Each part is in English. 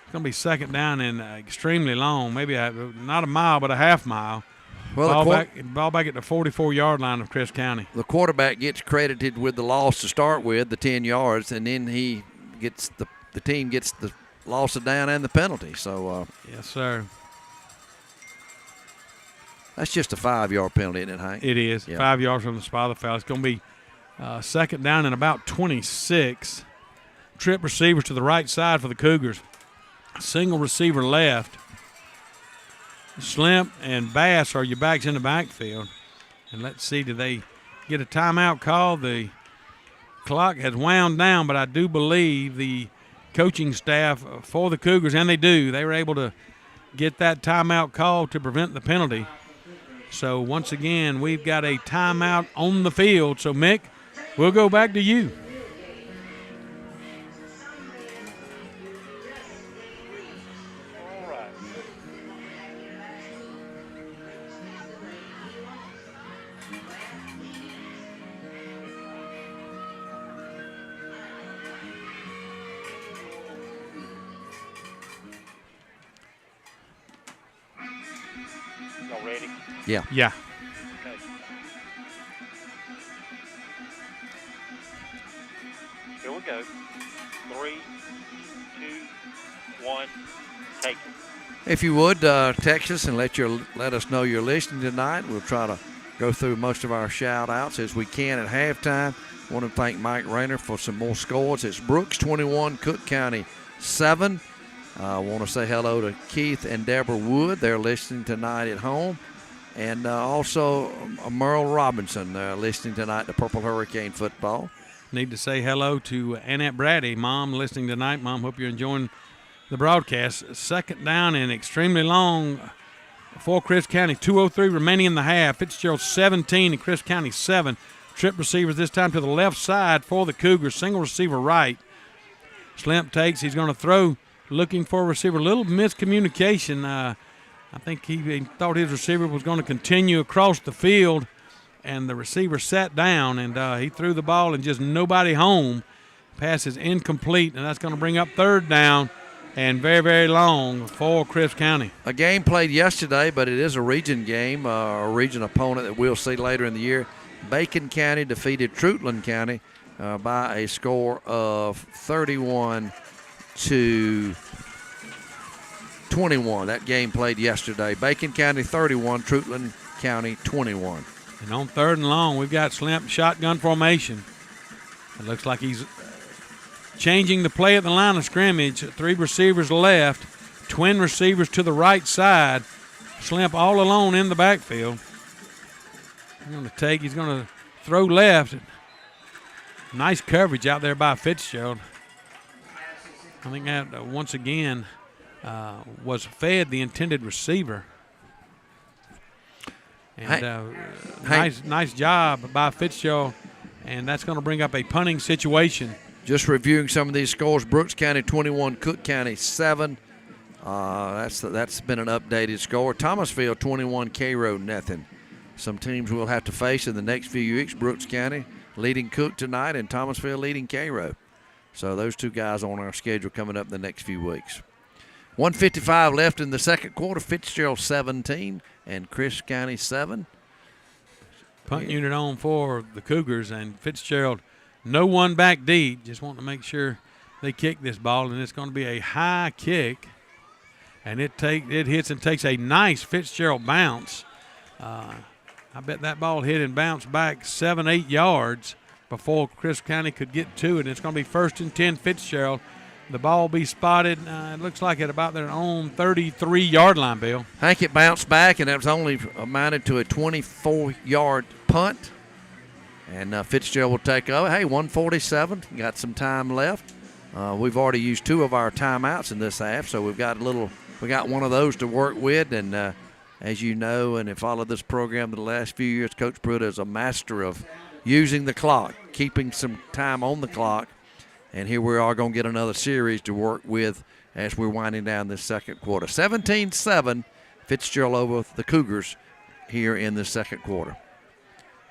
It's going to be second down and extremely long, maybe not a mile, but a half mile. Well, ball back at the 44-yard line of Chris County. The quarterback gets credited with the loss to start with, the 10 yards, and then he gets the team gets the loss of down and the penalty. So yes, sir. That's just a 5-yard penalty, isn't it, Hank? It is. Yeah. 5 yards from the spot of the foul. It's going to be second down and about 26. Trip receivers to the right side for the Cougars. Single receiver left. Slimp and Bass are your backs in the backfield. And let's see, do they get a timeout call? The clock has wound down, but I do believe the coaching staff for the Cougars, and they do, they were able to get that timeout call to prevent the penalty. So once again, we've got a timeout on the field. So, Mick, we'll go back to you. Yeah. Yeah. Okay. Here we go. 3, 2, 1, take it. If you would, text us and let us know you're listening tonight. We'll try to go through most of our shout-outs as we can at halftime. I want to thank Mike Rayner for some more scores. It's Brooks 21, Cook County 7. I want to say hello to Keith and Deborah Wood. They're listening tonight at home. And also Merle Robinson listening tonight to Purple Hurricane football. Need to say hello to Annette Brady, Mom, listening tonight. Mom, hope you're enjoying the broadcast. Second down and extremely long for Chris County. 2:03 remaining in the half. Fitzgerald 17 and Chris County 7. Trip receivers this time to the left side for the Cougars. Single receiver right. Slimp takes. He's going to throw, looking for a receiver. A little miscommunication. I think he thought his receiver was going to continue across the field, and the receiver sat down, and he threw the ball and just nobody home. Pass is incomplete, and that's going to bring up third down and very, very long for Chris County. A game played yesterday, but it is a region game, a region opponent that we'll see later in the year. Bacon County defeated Troutland County by a score of 31-21. That game played yesterday. Bacon County 31, Troutland County 21. And on third and long, we've got Slimp shotgun formation. It looks like he's changing the play at the line of scrimmage. 3 receivers left, twin receivers to the right side. Slimp all alone in the backfield. He's going to throw left. Nice coverage out there by Fitzgerald. I think that once again was fed the intended receiver. And nice job by Fitzgerald, and that's going to bring up a punting situation. Just reviewing some of these scores: Brooks County 21, Cook County 7. That's been an updated score. Thomasville 21, Cairo nothing. Some teams we'll have to face in the next few weeks: Brooks County leading Cook tonight, and Thomasville leading Cairo. So those two guys on our schedule coming up in the next few weeks. 1:55 left in the second quarter. Fitzgerald 17 and Chris County 7. Punt unit on for the Cougars, and Fitzgerald, no one back deep. Just want to make sure they kick this ball, and it's going to be a high kick. And it hits and takes a nice Fitzgerald bounce. I bet that ball hit and bounced back 7-8 yards before Chris County could get to it. It's going to be 1st and 10 Fitzgerald. The ball will be spotted, it looks like at about their own 33-yard line, Bill. Hank, it bounced back, and that was only amounted to a 24-yard punt. And Fitzgerald will take over. Hey, 1:47, got some time left. We've already used 2 of our timeouts in this half, so we got one of those to work with. And as you know, and have followed this program the last few years, Coach Pruitt is a master of using the clock, keeping some time on the clock. And here we are going to get another series to work with as we're winding down this second quarter. 17-7, Fitzgerald over the Cougars here in the second quarter.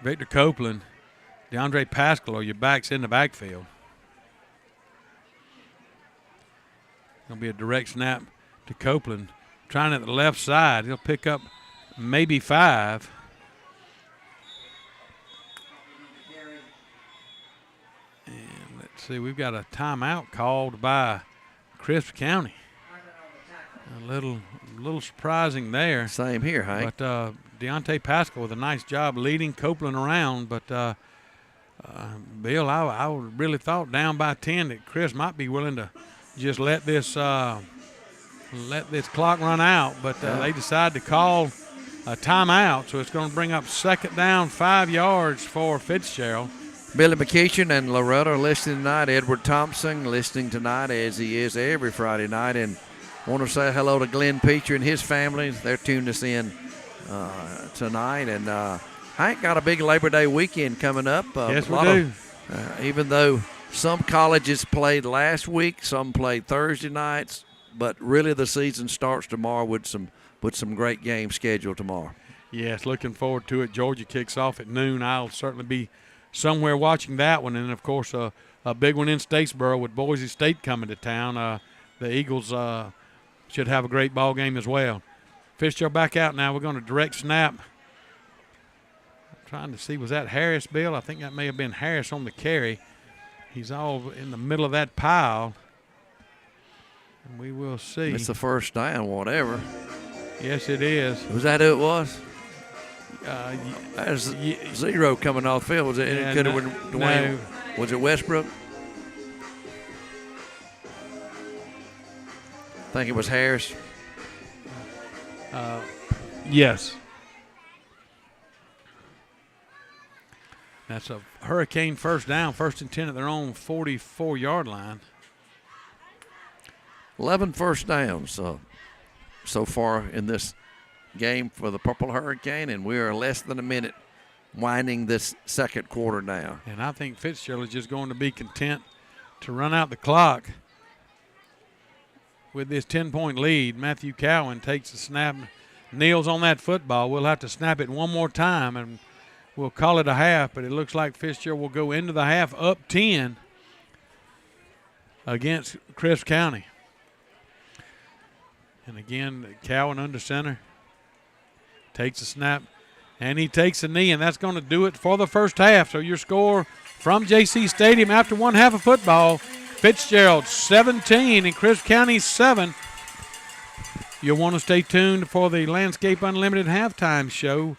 Victor Copeland, DeAndre Pascal are your backs in the backfield. Going to be a direct snap to Copeland. Trying at the left side. He'll pick up maybe 5. And let's see, we've got a timeout called by Crisp County. A little surprising there. Same here, Hank. But Deontay Pascal with a nice job leading Copeland around. But, Bill, I really thought down by 10 that Chris might be willing to just let this clock run out. But they decided to call a timeout, so it's going to bring up second down, 5 yards for Fitzgerald. Billy McKeeshan and Loretta are listening tonight. Edward Thompson listening tonight, as he is every Friday night. And want to say hello to Glenn Peacher and his family. They're tuned us in tonight. And Hank got a big Labor Day weekend coming up. Yes, we do. Even though some colleges played last week, some played Thursday nights, but really the season starts tomorrow with some great games scheduled tomorrow. Yes, looking forward to it. Georgia kicks off at noon. I'll certainly be somewhere watching that one. And, of course, a big one in Statesboro with Boise State coming to town. The Eagles should have a great ball game as well. Fitzgerald back out now. We're going to direct snap. I'm trying to see, was that Harris, Bill? I think that may have been Harris on the carry. He's all in the middle of that pile. And we will see. It's the first down, whatever. Yes, it is. Was that who it was? There's 0 coming off the field. Was it? Yeah, Could have been Dwayne. no. Was it Westbrook? I think it was Harris. Yes. That's a Hurricane first down, 1st and 10 at their own 44-yard line. 11 first downs so far in this game for the Purple Hurricane, and we are less than a minute winding this second quarter now. And I think Fitzgerald is just going to be content to run out the clock with this 10-point lead. Matthew Cowan takes the snap, kneels on that football. We'll have to snap it one more time, and we'll call it a half, but it looks like Fitzgerald will go into the half up 10 against Crisp County. And again, Cowan under center. Takes a snap, and he takes a knee, and that's going to do it for the first half. So your score from JC Stadium after one half of football, Fitzgerald 17 and Crisp County 7. You'll want to stay tuned for the Landscape Unlimited halftime show.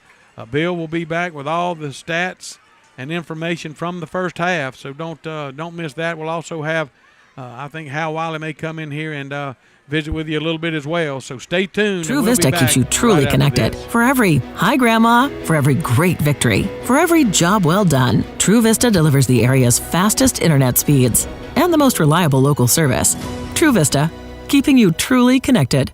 Bill will be back with all the stats and information from the first half, so don't miss that. We'll also have, I think Hal Wiley may come in here and visit with you a little bit as well. So stay tuned. True Vista keeps you truly connected. For every hi grandma, for every great victory, for every job well done, True Vista delivers the area's fastest internet speeds and the most reliable local service. True Vista, keeping you truly connected.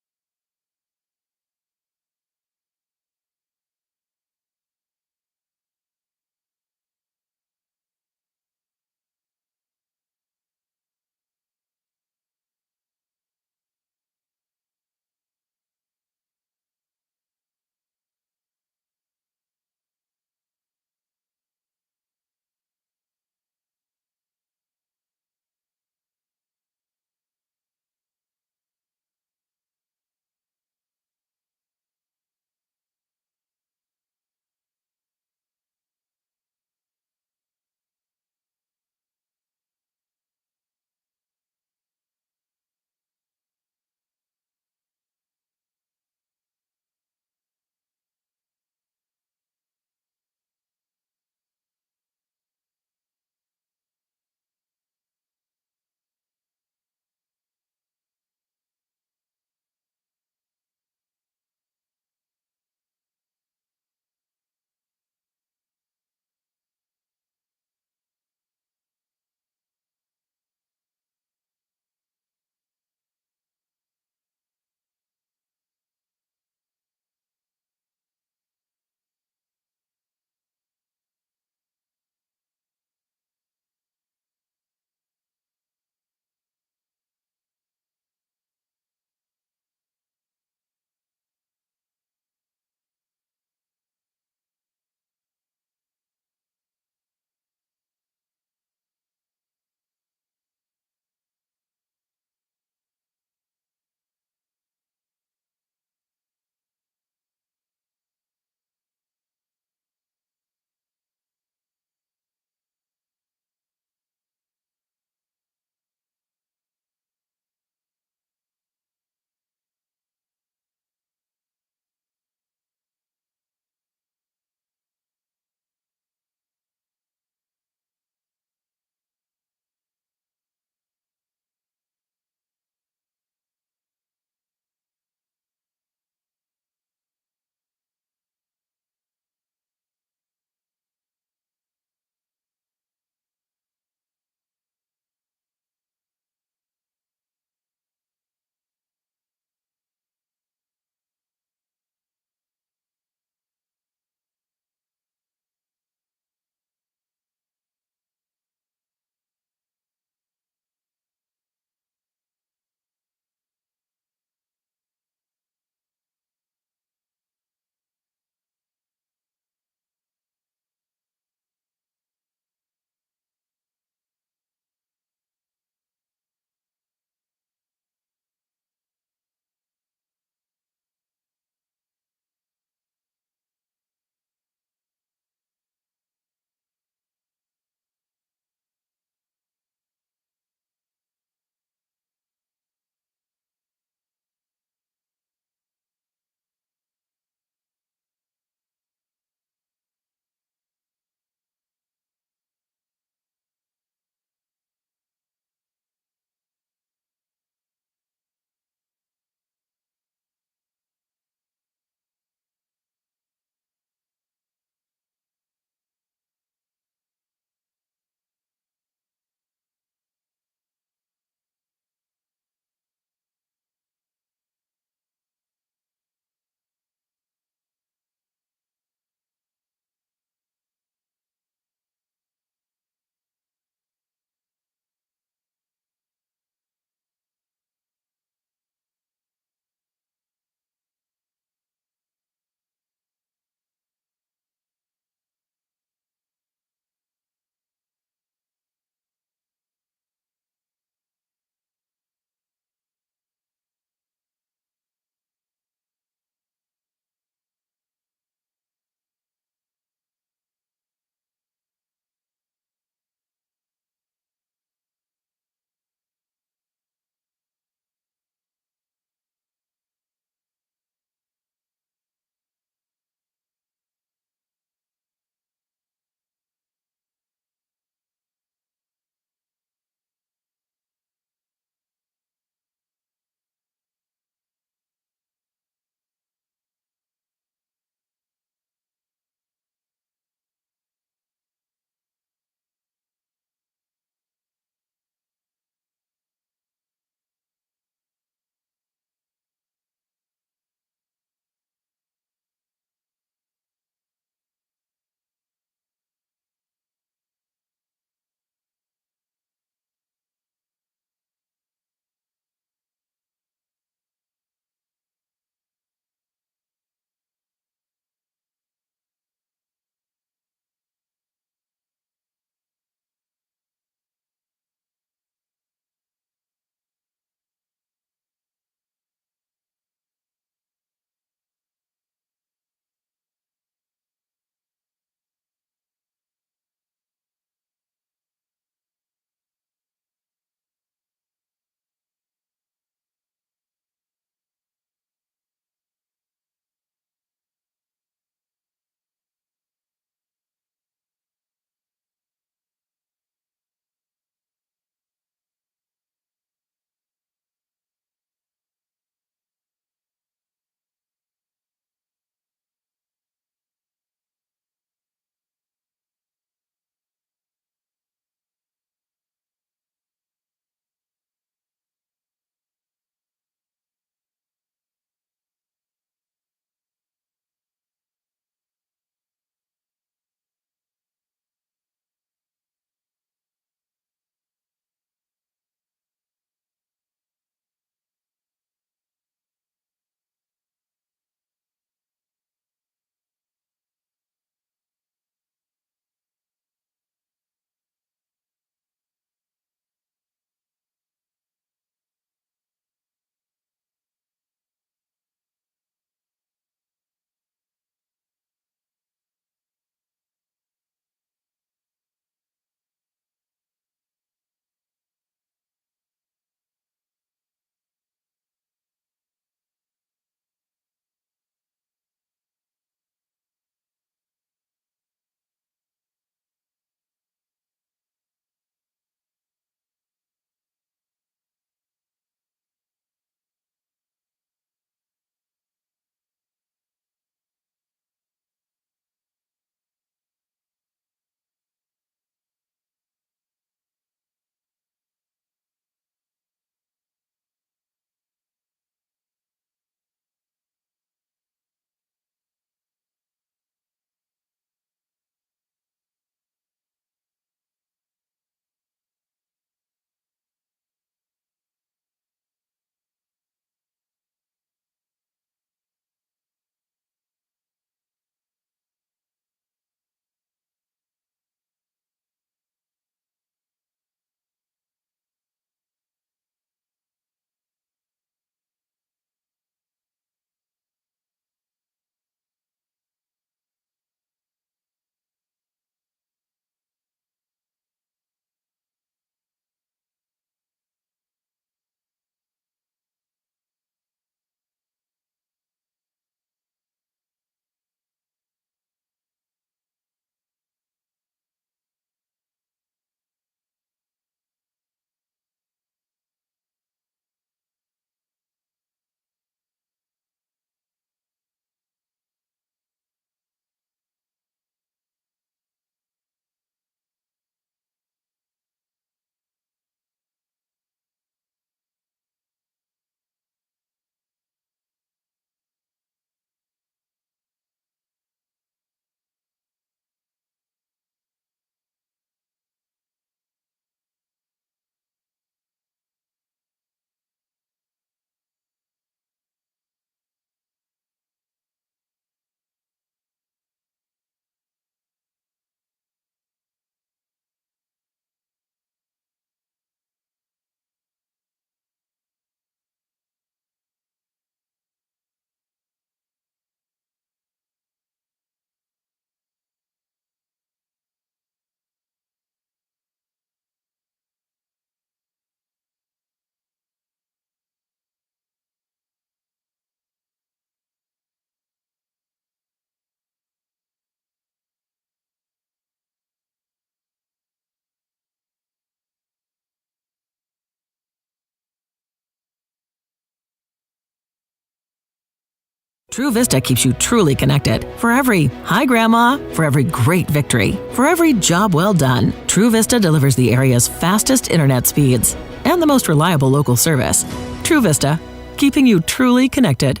True Vista keeps you truly connected. For every "Hi Grandma," for every great victory, for every job well done, True Vista delivers the area's fastest internet speeds and the most reliable local service. True Vista, keeping you truly connected.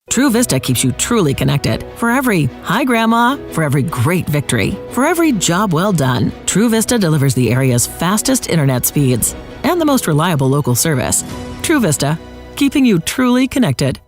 True Vista keeps you truly connected. For every "Hi Grandma," for every great victory, for every job well done, True Vista delivers the area's fastest internet speeds and the most reliable local service. True Vista, keeping you truly connected.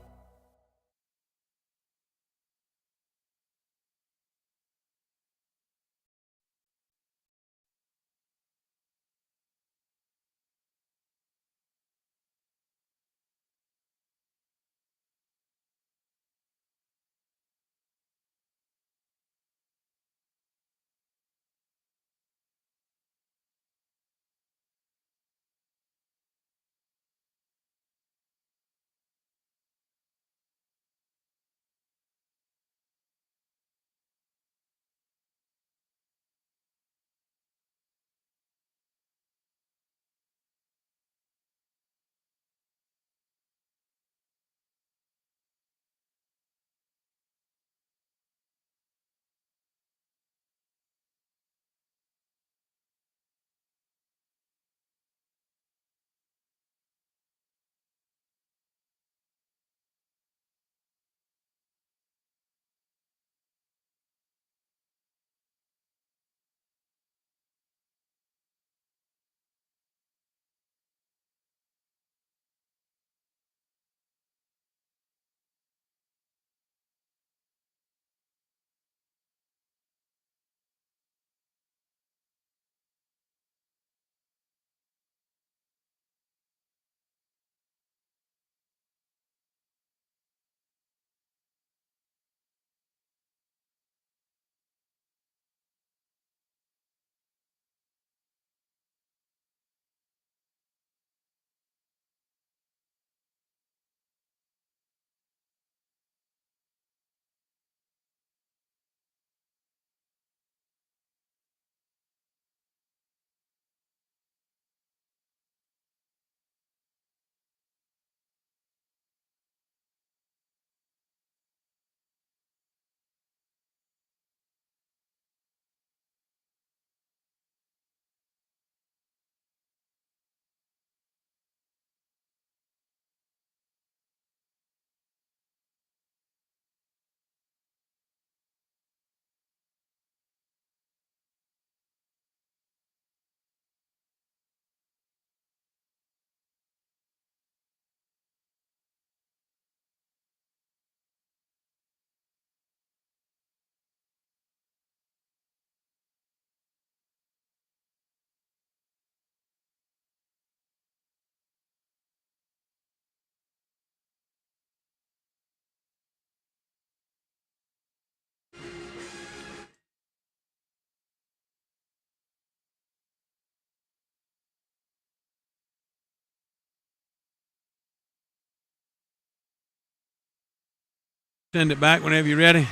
Send it back whenever you're ready.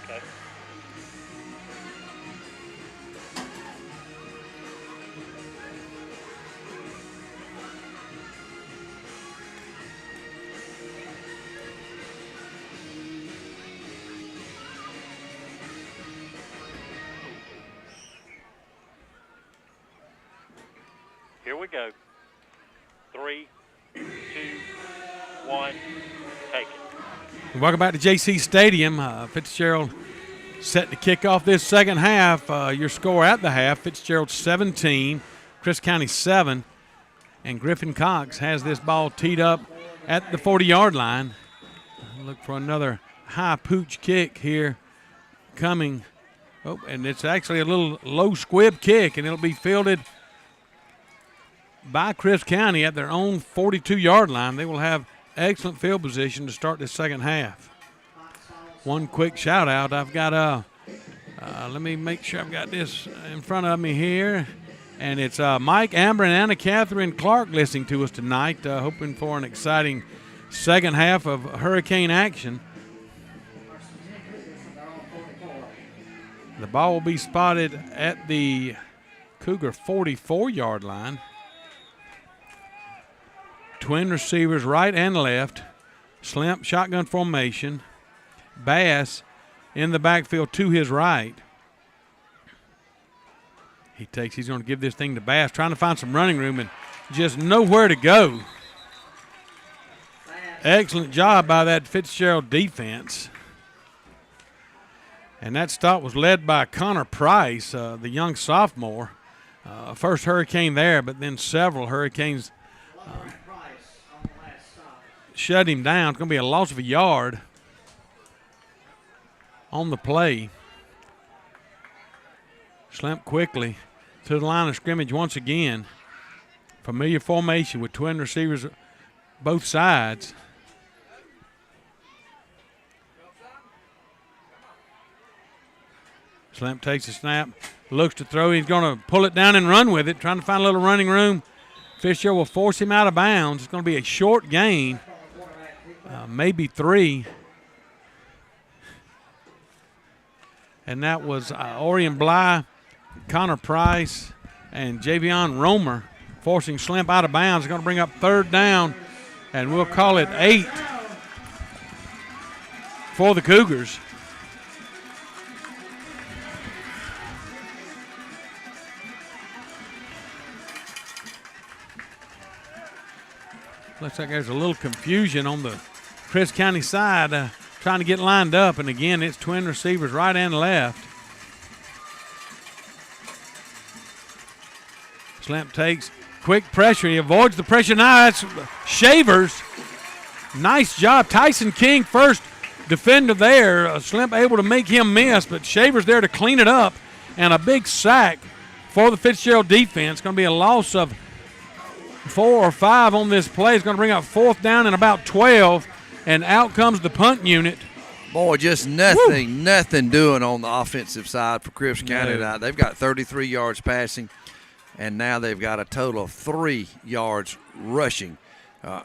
Okay. Here we go. 3, 2, 1, take it. Welcome back to JC Stadium. Fitzgerald set to kick off this second half. Your score at the half, Fitzgerald 17, Chris County 7, and Griffin Cox has this ball teed up at the 40-yard line. Look for another high pooch kick here coming. Oh, and it's actually a little low squib kick, and it'll be fielded by Chris County at their own 42-yard line. They will have excellent field position to start this second half. one quick shout out. I've got let me make sure I've got this in front of me here. And it's Mike, Amber, and Anna Catherine Clark listening to us tonight, hoping for an exciting second half of Hurricane action. The ball will be spotted at the Cougar 44-yard line. Twin receivers right and left. Slimp shotgun formation. Bass in the backfield to his right. He's going to give this thing to Bass, trying to find some running room and just nowhere to go. Excellent job by that Fitzgerald defense. And that stop was led by Connor Price, the young sophomore. First Hurricane there, but then several Hurricanes shut him down. It's going to be a loss of a yard on the play. Slimp quickly to the line of scrimmage once again. Familiar formation with twin receivers both sides. Slimp takes a snap, looks to throw. He's going to pull it down and run with it, trying to find a little running room. Fitzgerald will force him out of bounds. It's going to be a short gain, maybe 3. And that was Orion Bly, Connor Price, and Javion Romer forcing Slimp out of bounds. It's going to bring up third down, and we'll call it 8 for the Cougars. Looks like there's a little confusion on the Chris County side, trying to get lined up. And again, it's twin receivers right and left. Slimp takes quick pressure. He avoids the pressure. Now that's Shavers. Nice job. Tyson King, first defender there. Slimp able to make him miss, but Shavers there to clean it up. And a big sack for the Fitzgerald defense. Going to be a loss of 4 or 5 on this play. It's going to bring up fourth down and about 12, and out comes the punt unit. Boy, just nothing doing on the offensive side for Crips County tonight. They've got 33 yards passing, and now they've got a total of 3 yards rushing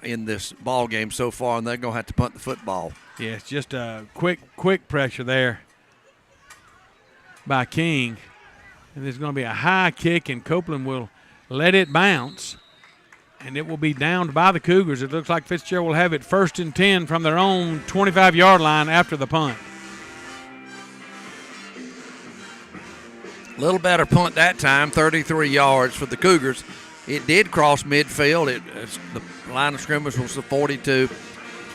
in this ball game so far, and they're going to have to punt the football. Yeah, it's just a quick pressure there by King. And there's going to be a high kick, and Copeland will let it bounce. And it will be downed by the Cougars. It looks like Fitzgerald will have it 1st and 10 from their own 25-yard line after the punt. A little better punt that time, 33 yards for the Cougars. It did cross midfield. The line of scrimmage was the 42,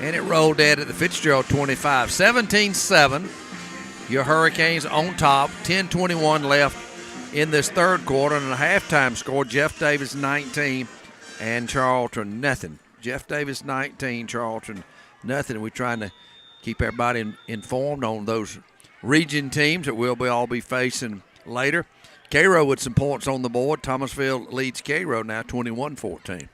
and it rolled dead at the Fitzgerald 25. 17-7. Your Hurricanes on top. 10:21 left in this third quarter, and a halftime score. Jeff Davis 19. And Charlton, nothing. Jeff Davis, 19. Charlton, nothing. We're trying to keep everybody informed on those region teams that we'll all be facing later. Cairo with some points on the board. Thomasville leads Cairo now 21-14.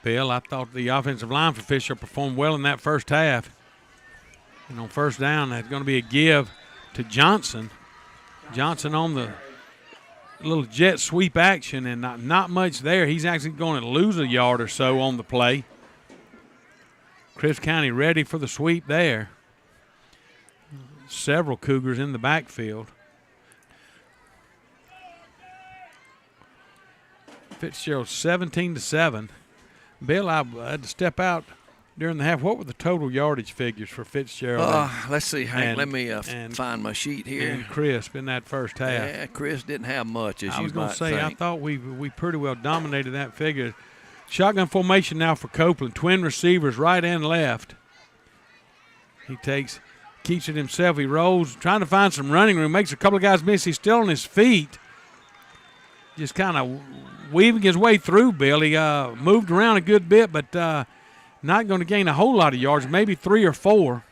Bill, I thought the offensive line for Fisher performed well in that first half. And on first down, that's going to be a give to Johnson. Johnson on the little jet sweep action, and not much there. He's actually going to lose a yard or so on the play. Chris County ready for the sweep there. Several Cougars in the backfield. Fitzgerald 17-7. Bill, I had to step out during the half. What were the total yardage figures for Fitzgerald? Let's see, Hank. Let me find my sheet here. And Crisp in that first half. Yeah, Chris didn't have much, as you might think. I was going to say, I thought we pretty well dominated that figure. Shotgun formation now for Copeland. Twin receivers right and left. He keeps it himself. He rolls, trying to find some running room. Makes a couple of guys miss. He's still on his feet. Just kind of weaving his way through, Bill. He moved around a good bit, but not going to gain a whole lot of yards, maybe 3 or 4.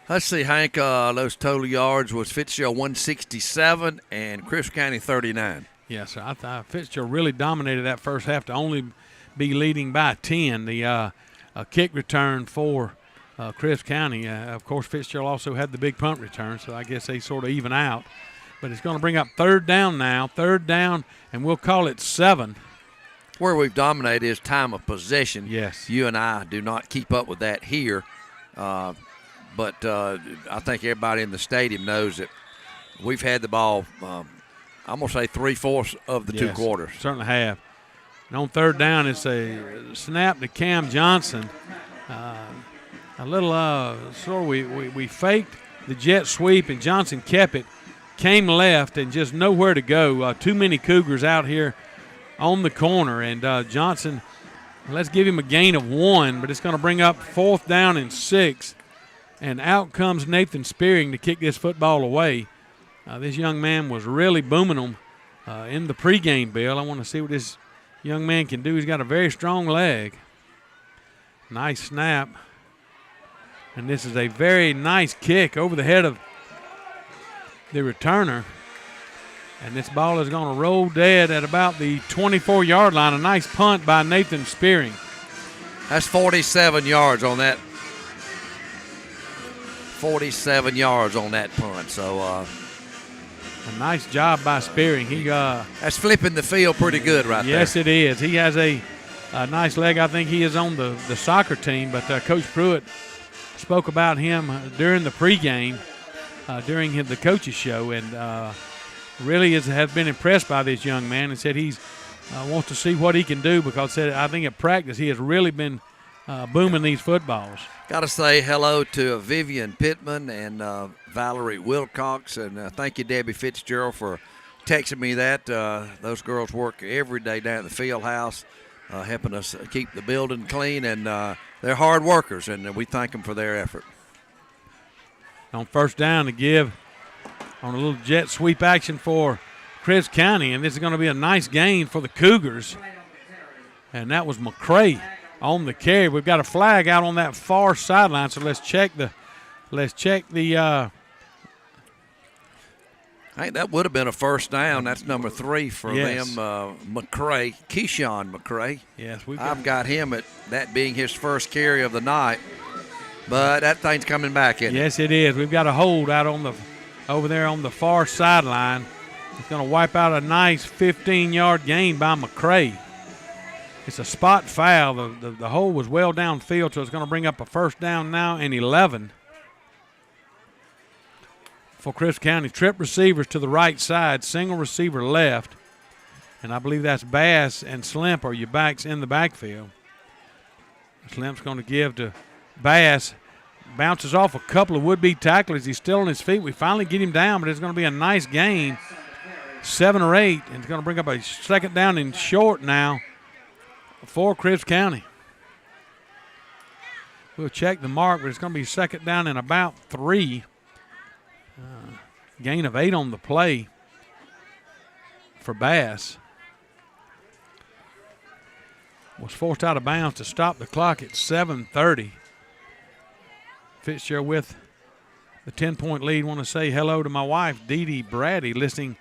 Let's see, Hank, those total yards was Fitzgerald 167 and Crisp County 39. Yes, I thought Fitzgerald really dominated that first half to only be leading by 10. The kick return for Chris County. Of course, Fitzgerald also had the big punt return, so I guess they sort of even out. But it's going to bring up third down now. Third down, and we'll call it 7. Where we've dominated is time of possession. Yes. You and I do not keep up with that here. But I think everybody in the stadium knows that we've had the ball, I'm going to say 3/4 of the 2 quarters. Certainly have. And on third down, it's a snap to Cam Johnson. A little sort of we faked the jet sweep, and Johnson kept it, came left, and just nowhere to go. Too many Cougars out here on the corner, and Johnson, let's give him a gain of 1, but it's going to bring up 4th down and 6, and out comes Nathan Spearing to kick this football away. This young man was really booming them in the pregame, Bill. I want to see what this young man can do. He's got a very strong leg. Nice snap. And this is a very nice kick over the head of the returner. And this ball is going to roll dead at about the 24-yard line. A nice punt by Nathan Spearing. That's 47 yards on that. 47 yards on that punt. So a nice job by Spearing. That's flipping the field pretty good right there. Yes, it is. He has a nice leg. I think he is on the soccer team, but Coach Pruitt spoke about him during the pregame, during the coaches show, and really has been impressed by this young man, and said he's wants to see what he can do, because I think at practice he has really been booming these footballs. Got to say hello to Vivian Pittman and Valerie Wilcox, and thank you, Debbie Fitzgerald, for texting me that. Those girls work every day down at the field house, helping us keep the building clean, and they're hard workers, and we thank them for their effort. On first down to give on a little jet sweep action for Chris County, and this is going to be a nice gain for the Cougars. And that was McCray on the carry. We've got a flag out on that far sideline, so let's check the I think that would have been a first down. That's number 3 for yes. them, McCray, Keyshawn McCray. Yes, I've got him at that being his first carry of the night, but that thing's coming back, isn't it? Yes, it is. We've got a hold out over there on the far sideline. It's going to wipe out a nice 15-yard gain by McCray. It's a spot foul. The hole was well downfield, so it's going to bring up a first down now and 11 for Chris County. Trip receivers to the right side, single receiver left, and I believe that's Bass and Slimp are your backs in the backfield. Slimp's going to give to Bass. Bounces off a couple of would-be tacklers. He's still on his feet. We finally get him down, but it's going to be a nice gain, 7 or 8, and it's going to bring up a second down and short now for Chris County. We'll check the mark, but it's going to be second down and about 3. Gain of 8 on the play for Bass. Was forced out of bounds to stop the clock at 7:30. Fitzgerald with the 10-point lead. Want to say hello to my wife, Dee Dee Brady, listening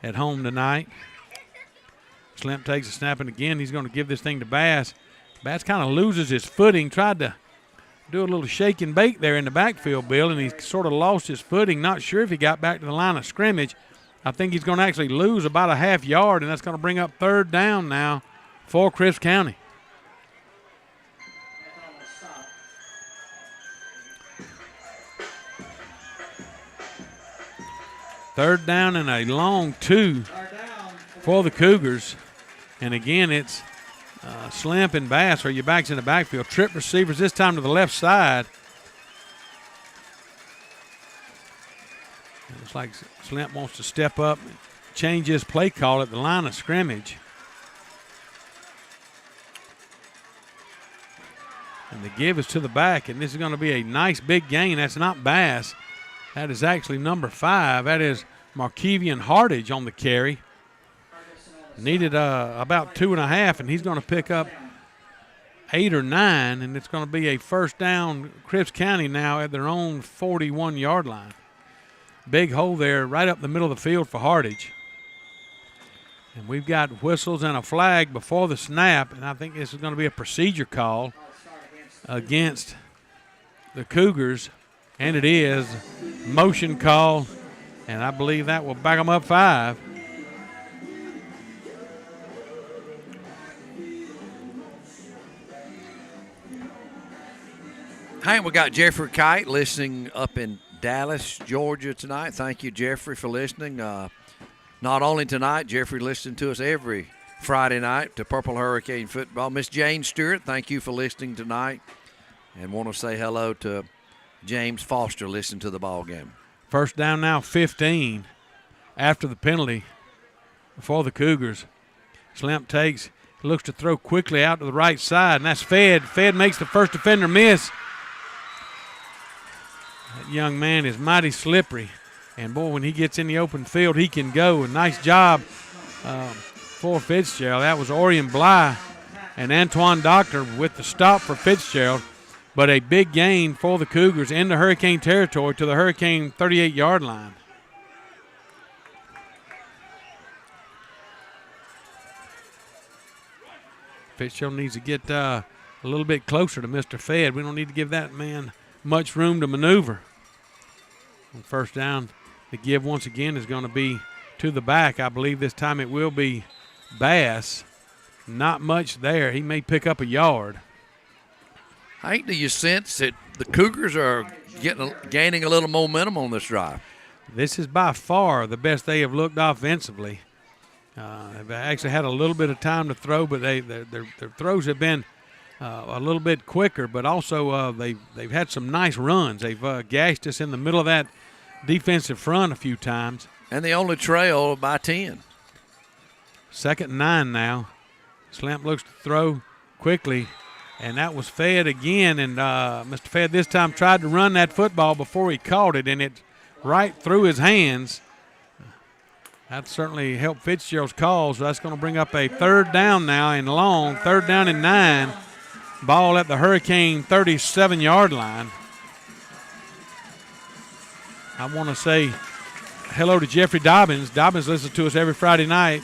at home tonight. Slimp takes a snap, and again he's going to give this thing to Bass. Bass kind of loses his footing, tried to do a little shake and bake there in the backfield, Bill, and he sort of lost his footing. Not sure if he got back to the line of scrimmage. I think he's going to actually lose about a half yard, and that's going to bring up third down now for Chris County. Third down and a long 2 for the Cougars. And again, it's Slimp and Bass are your backs in the backfield. Trip receivers this time to the left side. It looks like Slimp wants to step up and change his play call at the line of scrimmage. And the give is to the back, and this is going to be a nice big gain. That's not Bass. That is actually number 5. That is Markevian Hardage on the carry. Needed about 2.5, and he's going to pick up 8 or 9, and it's going to be a first down. Chris County now at their own 41-yard line. Big hole there right up the middle of the field for Hardage. And we've got whistles and a flag before the snap, and I think this is going to be a procedure call against the Cougars, and it is motion call, and I believe that will back them up 5. Hey, we got Jeffrey Kite listening up in Dallas, Georgia tonight. Thank you, Jeffrey, for listening. Not only tonight, Jeffrey listening to us every Friday night to Purple Hurricane football. Miss Jane Stewart, thank you for listening tonight. And want to say hello to James Foster listening to the ball game. First down now, 15 after the penalty for the Cougars. Slimp takes, looks to throw quickly out to the right side, and that's Fed. Fed makes the first defender miss. That young man is mighty slippery. And, boy, when he gets in the open field, he can go. A nice job for Fitzgerald. That was Orion Bly and Antoine Doctor with the stop for Fitzgerald. But a big gain for the Cougars into Hurricane territory to the Hurricane 38-yard line. Fitzgerald needs to get a little bit closer to Mr. Fed. We don't need to give that man much room to maneuver. On first down, the give once again is going to be to the back. I believe this time it will be Bass. Not much there. He may pick up a yard. Hank, do you sense that the Cougars are gaining a little momentum on this drive? This is by far the best they have looked offensively. They've actually had a little bit of time to throw, but their throws have been a little bit quicker, but also they've had some nice runs. They've gashed us in the middle of that defensive front a few times. And they only trail by 10. 2nd and 9 now. Slamp looks to throw quickly, and that was Fed again. And Mr. Fed this time tried to run that football before he caught it, and it right through his hands. That certainly helped Fitzgerald's cause. So that's going to bring up a 3rd down now and long, 3rd down and 9. Ball at the Hurricane 37-yard line. I want to say hello to Jeffrey Dobbins. Dobbins listens to us every Friday night.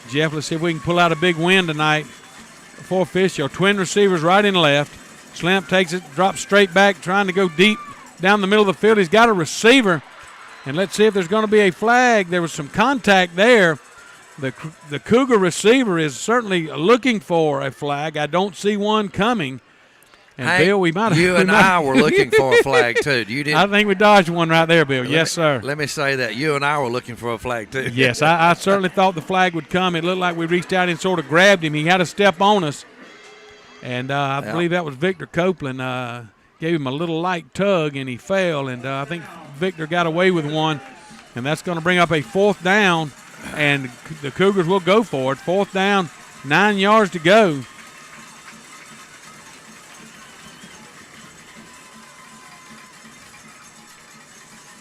Jeff, let's see if we can pull out a big win tonight for Fitzgerald. Twin receivers right and left. Slamp takes it, drops straight back, trying to go deep down the middle of the field. He's got a receiver, and let's see if there's going to be a flag. There was some contact there. The Cougar receiver is certainly looking for a flag. I don't see one coming. And Hank, Bill, we might have. You and I were looking for a flag too. You didn't. I think we dodged one right there, Bill. Yes, sir. Let me say that you and I were looking for a flag too. Yes, I certainly thought the flag would come. It looked like we reached out and sort of grabbed him. He had a step on us, and I believe that was Victor Copeland. Gave him a little light tug, and he fell. And I think Victor got away with one, and that's going to bring up a 4th down, and the Cougars will go for it. 4th down, 9 yards to go.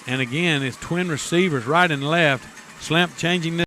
And again, it's twin receivers right and left. Slamp changing this.